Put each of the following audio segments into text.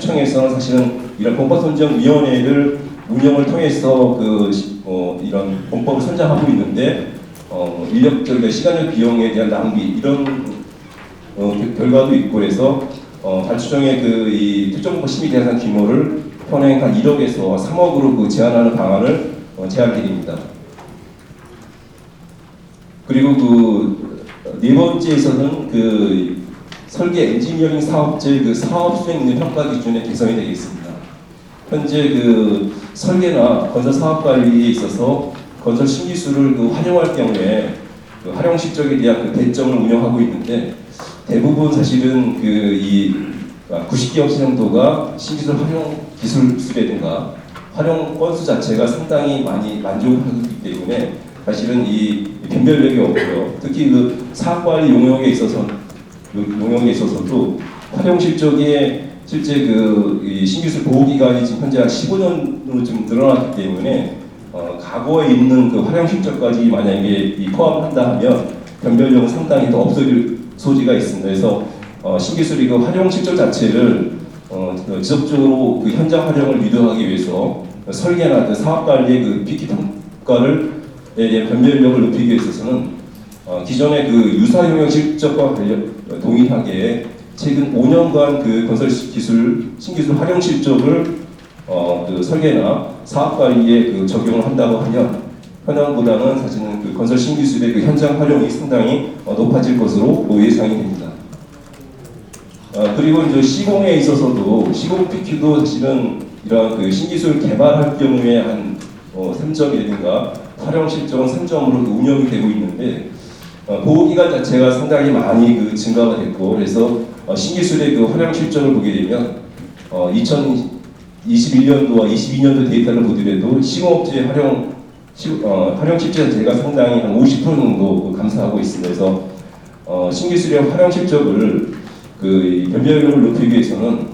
청에서는 사실은 이런 공법선정위원회를 운영을 통해서 이런 공법을 선정하고 있는데 인력적인 시간적 비용에 대한 낭비 이런 결과도 있고 그래서 발주청의 이 특정공법 심의 대상 규모를 현행 한 1억에서 3억으로 제한하는 방안을 제안드립니다. 그리고 네 번째에서는 설계 엔지니어링 사업체 사업 수행 능력 평가 기준의 개선이 되겠습니다. 현재 설계나 건설 사업 관리에 있어서 건설 신기술을 활용할 경우에 활용 실적에 대한 배점을 운영하고 있는데 대부분 사실은 이 90개업 정도가 신기술 활용 기술이라든가 활용 건수 자체가 상당히 많이 만족하기 때문에 사실은 이 변별력이 없고요. 특히 사업 관리 용역에 있어서도 활용 실적에 실제 이 신기술 보호 기간이 지금 현재 한 15년으로 좀 늘어났기 때문에 과거에 있는 활용 실적까지 만약에 포함한다 하면 변별력은 상당히 더 없어질 소지가 있습니다. 그래서 신기술이 활용 실적 자체를 지속적으로 현장 활용을 유도하기 위해서 설계나 사업 관리의 PK 평가를 대한 변별력을 높이기 위해서는 기존의 유사 용역 실적과 동일하게 최근 5년간 건설 신기술 활용 실적을 설계나 사업 관리에 적용을 한다고 하면 현황보다는 사실은 건설 신기술의 현장 활용이 상당히 높아질 것으로 예상이 됩니다. 그리고 이제 시공에 있어서도 시공 PQ도 사실은 이러한 신기술 개발할 경우에 한 3점이라든가 활용 실적은 3점으로 운영이 되고 있는데 보호기간 자체가 상당히 많이 증가가 됐고 그래서 신기술의 활용 실적을 보게 되면 2021년도와 22년도 데이터를 보더라도 시공업체의 활용 실적 자체가 상당히 한 50% 정도 감소하고 있습니다. 그래서 신기술의 활용 실적을 변별력을 높이기 위해서는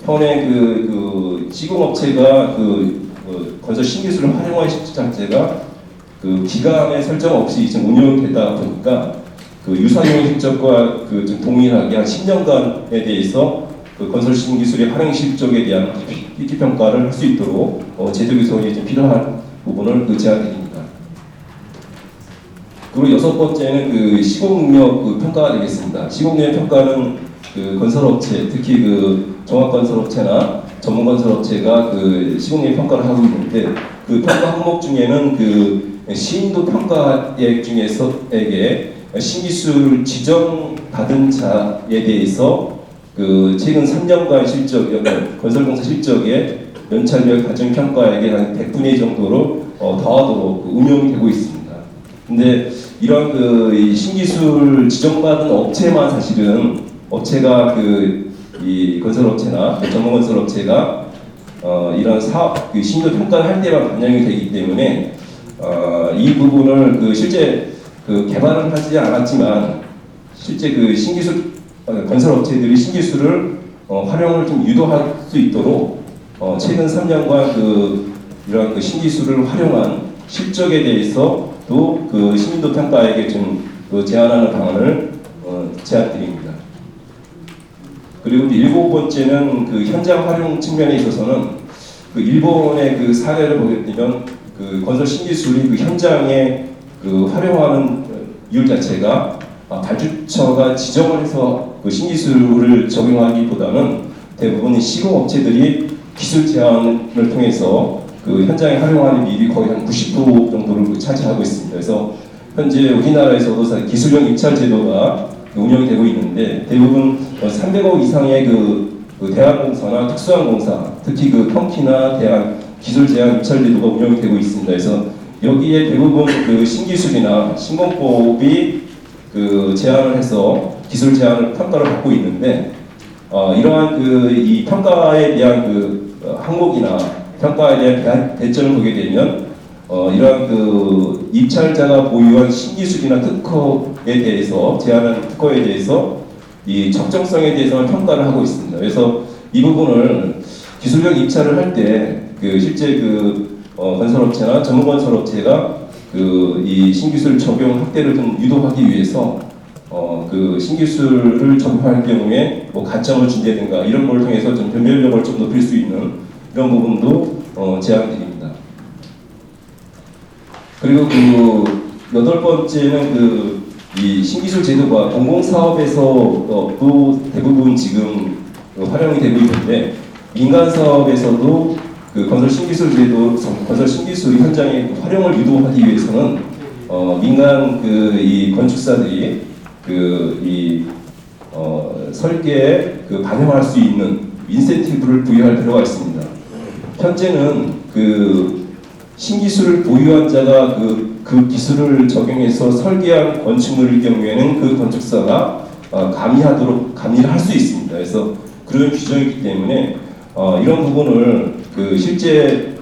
현행 시공업체가 건설 신기술을 활용할 실적 자체가 기간의 설정 없이 지금 운영이 되다 보니까 유사용 실적과 좀 동일하게 한 10년간에 대해서 건설 신기술의 활용 실적에 대한 PK 평가를 할 수 있도록 제도 개선이 좀 필요한 부분을 제안드립니다. 그리고 여섯 번째는 시공 능력 평가가 되겠습니다. 시공 능력 평가는 건설업체, 특히 종합건설업체나 전문건설업체가 시공 능력 평가를 하고 있는데 평가 항목 중에는 시인도 평가액 중에서에게 신기술 지정받은 자에 대해서 최근 3년간 건설공사 실적에 연찰력 가정평가액의 한 100분의 1 정도로 더하도록 운영이 되고 있습니다. 근데 이런 신기술 지정받은 업체만 사실은 업체가 이 건설업체나 전문건설업체가 이런 사업 신기술 평가를 할 때만 반영이 되기 때문에 이 부분을 실제 개발은 하지 않았지만 실제 신기술 건설업체들이 신기술을 활용을 좀 유도할 수 있도록 최근 3년간 이러한 신기술을 활용한 실적에 대해서도 신인도 평가에게 좀 제안하는 방안을 제안드립니다. 그리고 일곱 번째는 현장 활용 측면에 있어서는 일본의 사례를 보게 되면 건설 신기술이 현장에 활용하는 이율 자체가 발주처가 지정을 해서 신기술을 적용하기보다는 대부분 시공업체들이 기술 제안을 통해서 현장에 활용하는 비율이 거의 한 90% 정도를 차지하고 있습니다. 그래서 현재 우리나라에서도 기술형 입찰 제도가 운영이 되고 있는데 대부분 300억 이상의 대한공사나 특수항공사, 특히 터키나 대한 기술 제한 입찰 제도가 운영이 되고 있습니다. 그래서 여기에 대부분 신기술이나 신공법이 제안을 해서 기술 제안을 평가를 받고 있는데 이러한 이 평가에 대한 항목이나 평가에 대한 배점을 보게 되면 이러한 입찰자가 보유한 신기술이나 특허에 대해서 제안한 특허에 대해서 이 적정성에 대해서는 평가를 하고 있습니다. 그래서 이 부분을 기술력 입찰을 할 때 실제 건설업체나 전문건설업체가 이 신기술 적용 확대를 좀 유도하기 위해서 그 신기술을 적용할 경우에 뭐 가점을 준다든가 이런 걸 통해서 좀 변별력을 좀 높일 수 있는 이런 부분도 제안드립니다. 그리고 그 여덟 번째는 이 신기술 제도가 공공사업에서도 대부분 지금 활용이 되고 있는데 민간 사업에서도 그 건설 신기술 제도, 건설 신기술 현장의 활용을 유도하기 위해서는 민간 이 건축사들이 설계에 반영할 수 있는 인센티브를 부여할 필요가 있습니다. 현재는 그 신기술을 보유한 자가 그 기술을 적용해서 설계한 건축물일 경우에는 그 건축사가 감리를 할 수 있습니다. 그래서 그런 규정이 있기 때문에 이런 부분을 실제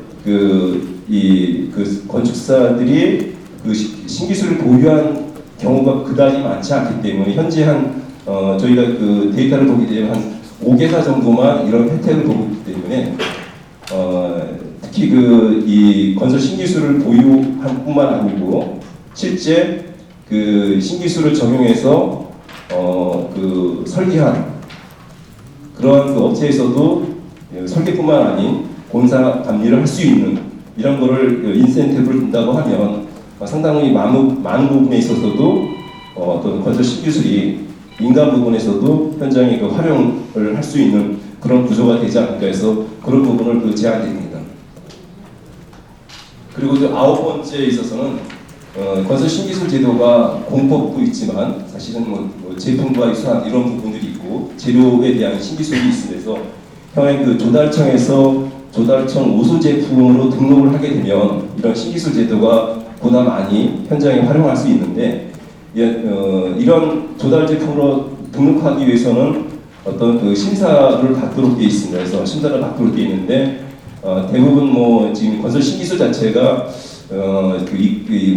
건축사들이 신기술을 보유한 경우가 그다지 많지 않기 때문에 현재 저희가 데이터를 보게 되면 한 5개사 정도만 이런 혜택을 보고 있기 때문에 특히 이 건설 신기술을 보유한 뿐만 아니고 실제 신기술을 적용해서 설계한 그러한 업체에서도 설계뿐만 아닌 공사 감리를 할 수 있는 이런 거를 인센티브를 준다고 하면 상당히 많은 부분에 있어서도 어떤 건설 신기술이 민간 부분에서도 현장에 활용을 할 수 있는 그런 구조가 되지 않을까 해서 그런 부분을 제안드립니다. 그리고 아홉 번째에 있어서는 건설 신기술 제도가 공법도 있지만 사실은 제품과 유사한 이런 부분들이 있고 재료에 대한 신기술이 있으면서 향후에 조달청에서 조달청 우수 제품으로 등록을 하게 되면 이런 신기술 제도가 보다 많이 현장에 활용할 수 있는데 이런 조달 제품으로 등록하기 위해서는 어떤 심사를 받도록 되어 있습니다. 그래서 심사를 받도록 되어 있는데 대부분 지금 건설 신기술 자체가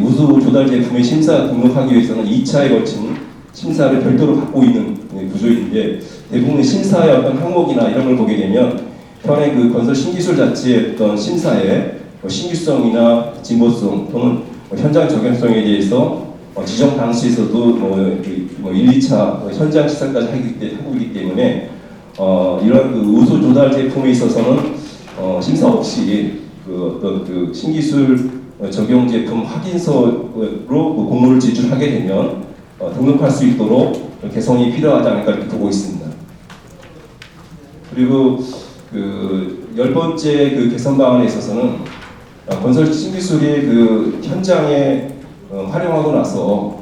우수 조달 제품의 심사 등록하기 위해서는 2차에 걸친 심사를 별도로 받고 있는 구조인데 대부분 심사의 어떤 항목이나 이런 걸 보게 되면 현행 건설 신기술 자체의 어떤 심사의 신규성이나 진보성 또는 현장 적용성에 대해서 지정 당시에서도 1, 2차 현장 시사까지 하고 있기 때문에 이런 우수 조달 제품에 있어서는 심사 없이 어떤 신기술 적용 제품 확인서로 공문을 제출하게 되면 등록할 수 있도록 개선이 필요하지 않을까 이렇게 보고 있습니다. 그리고 열 번째 개선 방안에 있어서는 건설 신기술이 현장에 활용하고 나서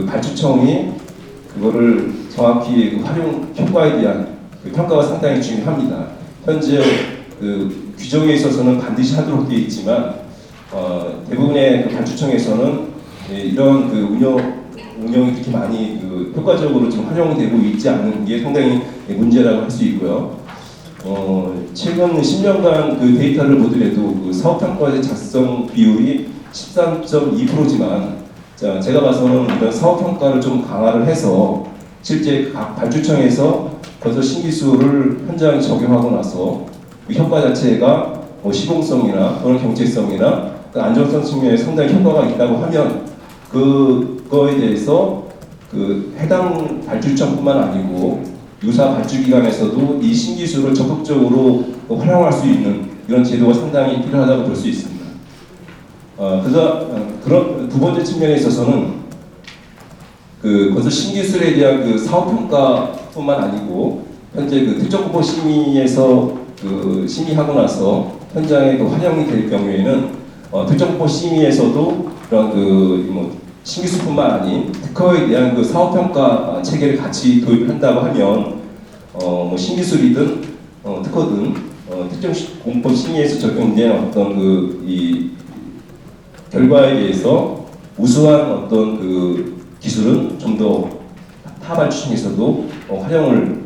발주청이 그거를 정확히 활용 효과에 대한 평가가 상당히 중요합니다. 현재 규정에 있어서는 반드시 하도록 되어 있지만 대부분의 발주청에서는 이런 운영이 그렇게 많이 효과적으로 좀 활용되고 있지 않는 게 상당히 문제라고 할 수 있고요. 최근 10년간 데이터를 보더라도 사업평가의 작성 비율이 13.2%지만 제가 봐서는 이런 사업평가를 좀 강화를 해서 실제 각 발주청에서 건설 신기술을 현장에 적용하고 나서 효과 자체가 시공성이나 또는 경제성이나 안정성 측면에 상당히 효과가 있다고 하면 그거에 대해서 해당 발주청뿐만 아니고 유사 발주기관에서도 이 신기술을 적극적으로 활용할 수 있는 이런 제도가 상당히 필요하다고 볼 수 있습니다. 그런 두 번째 측면에 있어서는 건설 신기술에 대한 사업평가뿐만 아니고 현재 특정공법 심의에서 심의하고 나서 현장에 활용이 될 경우에는 특정공법 심의에서도 그런 신기술뿐만 아닌 특허에 대한 사업평가 체계를 같이 도입한다고 하면 신기술이든 특허든 특정 공법 심의에서 적용된 어떤 이 결과에 대해서 우수한 어떤 기술은 좀 더 타 발주청에서도 활용을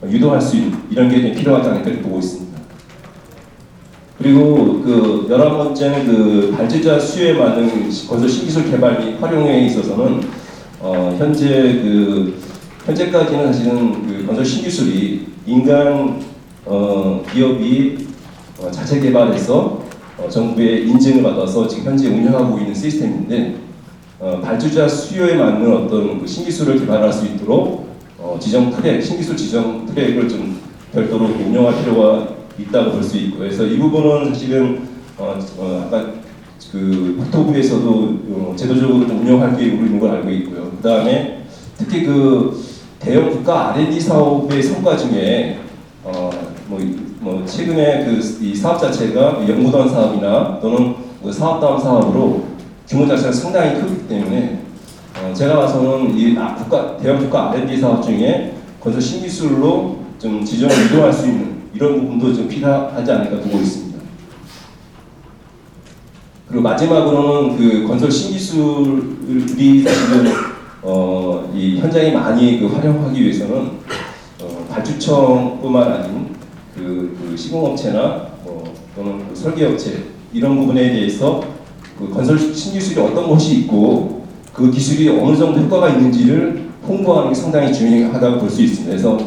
유도할 수 있는 이런 게 필요하지 않을까 보고 있습니다. 그리고 11번째는 발주자 수요에 맞는 건설 신기술 개발 및 활용에 있어서는 현재까지는 사실은 건설 신기술이 인간 기업이 자체 개발해서 정부의 인증을 받아서 지금 현재 운영하고 있는 시스템인데 발주자 수요에 맞는 어떤 그 신기술을 개발할 수 있도록 지정 트랙, 신기술 지정 트랙을 좀 별도로 운영할 필요가 있다고 볼 수 있고, 그래서 이 부분은 사실은 아까 그 국토부에서도 제도적으로 좀 운영할 계획으로 있는 걸 알고 있고요. 그 다음에 특히 그 대형 국가 R&D 사업의 성과 중에 최근에 이 사업 자체가 연구단 사업이나 또는 그 사업다운 사업으로 규모 자체가 상당히 크기 때문에 제가 봐서는 이 대형 국가 R&D 사업 중에 건설 신기술로 좀 지정을 이동할 수 있는 이런 부분도 좀 필요하지 않을까 보고 있습니다. 그리고 마지막으로는 그 건설 신기술이 사실은 이 현장에 많이 그 활용하기 위해서는 발주청뿐만 아닌 그 시공업체나 또는 그 설계업체 이런 부분에 대해서 그 건설 신기술이 어떤 것이 있고 그 기술이 어느 정도 효과가 있는지를 홍보하는 게 상당히 중요하다고 볼 수 있습니다. 그래서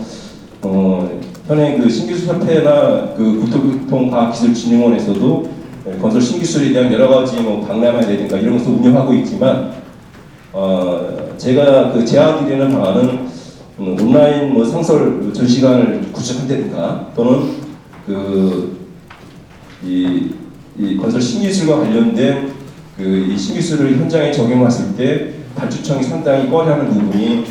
현행 그 신기술협회나 그 국토교통과학기술진흥원에서도 건설 신기술에 대한 여러 가지 박람회라든가 이런 것을 운영하고 있지만 제가 그 제안드리는 방안은 온라인 상설 전시관을 구축한다든가 또는 이 건설 신기술과 관련된 이 신기술을 현장에 적용했을 때 발주청이 상당히 꺼려하는 부분이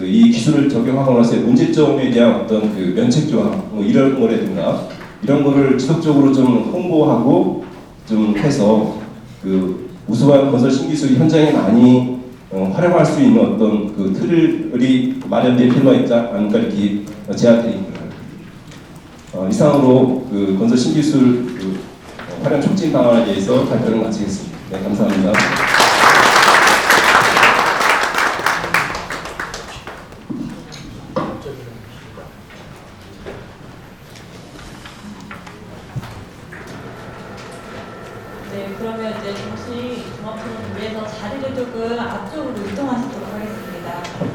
이 기술을 적용하고 나서의 문제점에 대한 어떤 그 면책조항 이런 거라든가 이런 거를 지속적으로 좀 홍보하고 좀 해서 그 우수한 건설 신기술이 현장에 많이 활용할 수 있는 어떤 그 틀이 마련될 필요가 있지 않을까 이렇게 제안드립니다. 이상으로 그 건설 신기술 활용 촉진 방안에 대해서 발표를 마치겠습니다. 네, 감사합니다. 네, 그러면 이제 정식 종합토론을 위해서 자리를 조금 앞쪽으로 이동하시도록 하겠습니다.